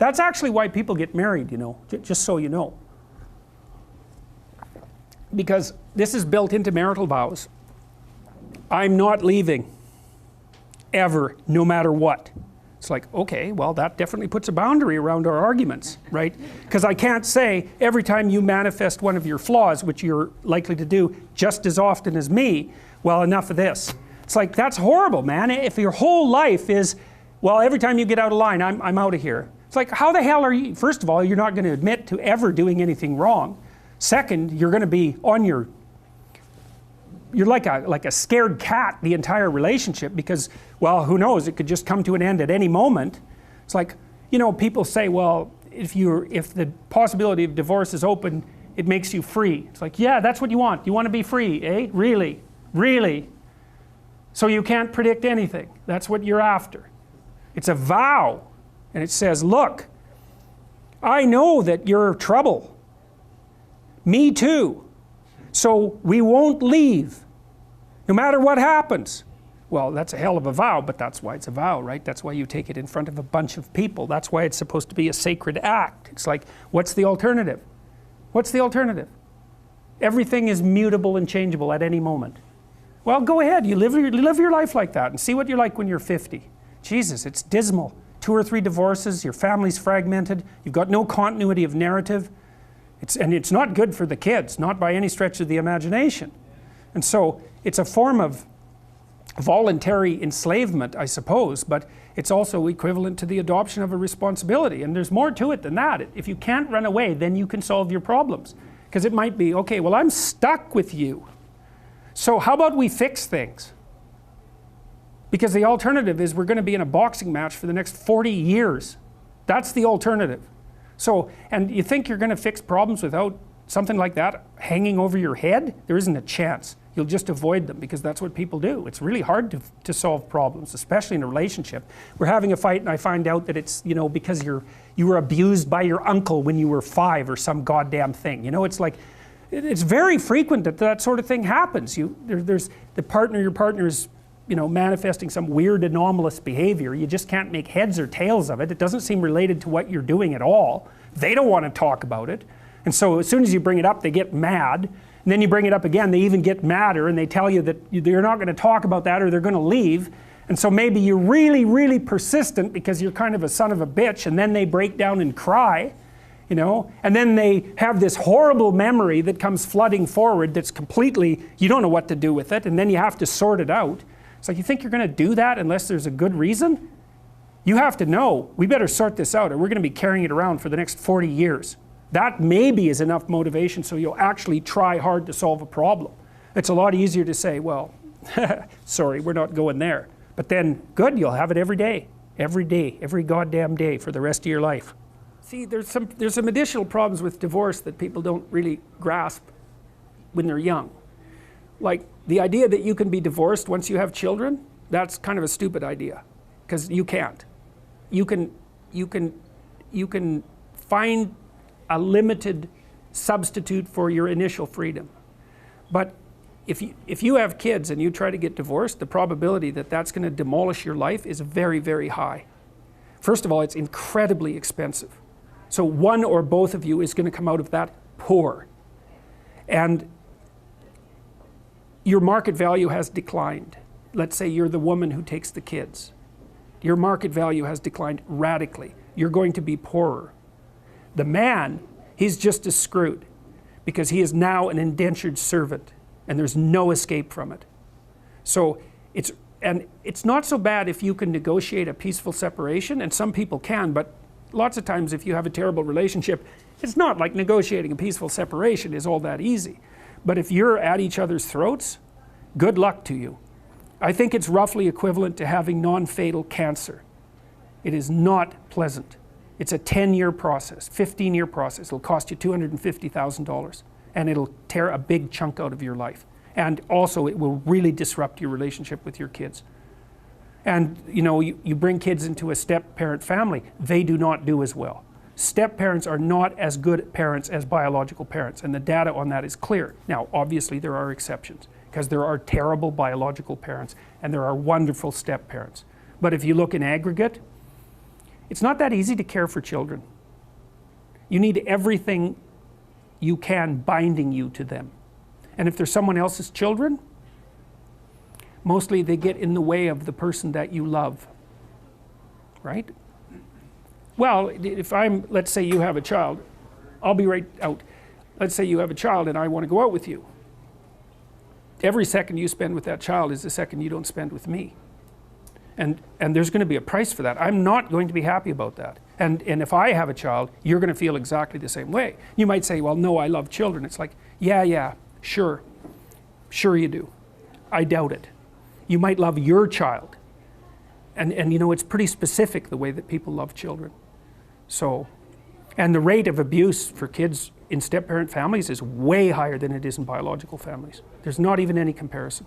That's actually why people get married, you know, just so you know. Because this is built into marital vows. I'm not leaving, ever, no matter what. It's like, okay, well that definitely puts a boundary around our arguments, right? Because I can't say every time you manifest one of your flaws, which you're likely to do just as often as me, well, enough of this. It's like, that's horrible, man. If your whole life is, well, every time you get out of line, I'm out of here. It's like, how the hell are you? First of all, you're not going to admit to ever doing anything wrong. Second, you're going to be on your, you're like a scared cat the entire relationship because, well, who knows, it could just come to an end at any moment. It's like, you know, people say, well, if the possibility of divorce is open, it makes you free. It's like, yeah, that's what you want. You want to be free, eh? Really? Really? So you can't predict anything. That's what you're after. It's a vow. And it says, look, I know that you're trouble. Me too. So we won't leave, no matter what happens. Well, that's a hell of a vow, but that's why it's a vow, right? That's why you take it in front of a bunch of people. That's why it's supposed to be a sacred act. It's like, what's the alternative? What's the alternative? Everything is mutable and changeable at any moment. Well, go ahead, you live your life like that and see what you're like when you're 50. Jesus, it's dismal. 2 or 3 divorces, your family's fragmented, you've got no continuity of narrative. And it's not good for the kids, not by any stretch of the imagination. And so it's a form of voluntary enslavement, I suppose, but it's also equivalent to the adoption of a responsibility. And there's more to it than that. If you can't run away, then you can solve your problems. Because it might be, okay, well, I'm stuck with you. So how about we fix things? Because the alternative is we're going to be in a boxing match for the next 40 years. That's the alternative. So, and you think you're going to fix problems without something like that hanging over your head? There isn't a chance. You'll just avoid them because that's what people do. It's really hard to solve problems, especially in a relationship. We're having a fight and I find out that it's, you know, because you were abused by your uncle when you were 5 or some goddamn thing. You know, it's like, it's very frequent that that sort of thing happens. There's your partner is, you know, manifesting some weird anomalous behavior. You just can't make heads or tails of it. It doesn't seem related to what you're doing at all. They don't want to talk about it. And so as soon as you bring it up, they get mad. And then you bring it up again, they even get madder and they tell you that you're not going to talk about that or they're going to leave. And so maybe you're really, really persistent because you're kind of a son of a bitch, and then they break down and cry, you know, and then they have this horrible memory that comes flooding forward that's completely, you don't know what to do with it, and then you have to sort it out. It's like, you think you're going to do that unless there's a good reason? You have to know, we better sort this out or we're going to be carrying it around for the next 40 years. That maybe is enough motivation so you'll actually try hard to solve a problem. It's a lot easier to say, well, sorry, we're not going there. But then, good, you'll have it every day, every goddamn day for the rest of your life. See, there's some additional problems with divorce that people don't really grasp when they're young. Like, the idea that you can be divorced once you have children, that's kind of a stupid idea, because you can't. You can find a limited substitute for your initial freedom. But if you have kids and you try to get divorced, the probability that that's going to demolish your life is very, very high. First of all, it's incredibly expensive. So one or both of you is going to come out of that poor. And your market value has declined. Let's say you're the woman who takes the kids. Your market value has declined radically. You're going to be poorer. The man, he's just as screwed because he is now an indentured servant and there's no escape from it. So it's not so bad if you can negotiate a peaceful separation, and some people can, but lots of times if you have a terrible relationship, it's not like negotiating a peaceful separation is all that easy. But if you're at each other's throats, good luck to you. I think it's roughly equivalent to having non-fatal cancer. It is not pleasant. It's a 10-year process, 15-year process. It'll cost you $250,000 and it'll tear a big chunk out of your life. And also it will really disrupt your relationship with your kids. And you know, you bring kids into a step-parent family, they do not do as well. Step-parents are not as good parents as biological parents, and the data on that is clear. Now, obviously there are exceptions, because there are terrible biological parents and there are wonderful step-parents. But if you look in aggregate, It's not that easy to care for children. You need everything you can binding you to them. And if they're someone else's children, mostly they get in the way of the person that you love. Right? Well, if let's say you have a child, I'll be right out. Let's say you have a child and I want to go out with you. Every second you spend with that child is the second you don't spend with me. And there's going to be a price for that. I'm not going to be happy about that. And if I have a child, you're going to feel exactly the same way. You might say, well, no, I love children. It's like, yeah, sure. Sure you do. I doubt it. You might love your child. And you know, it's pretty specific the way that people love children. So, and the rate of abuse for kids in step-parent families is way higher than it is in biological families. There's not even any comparison.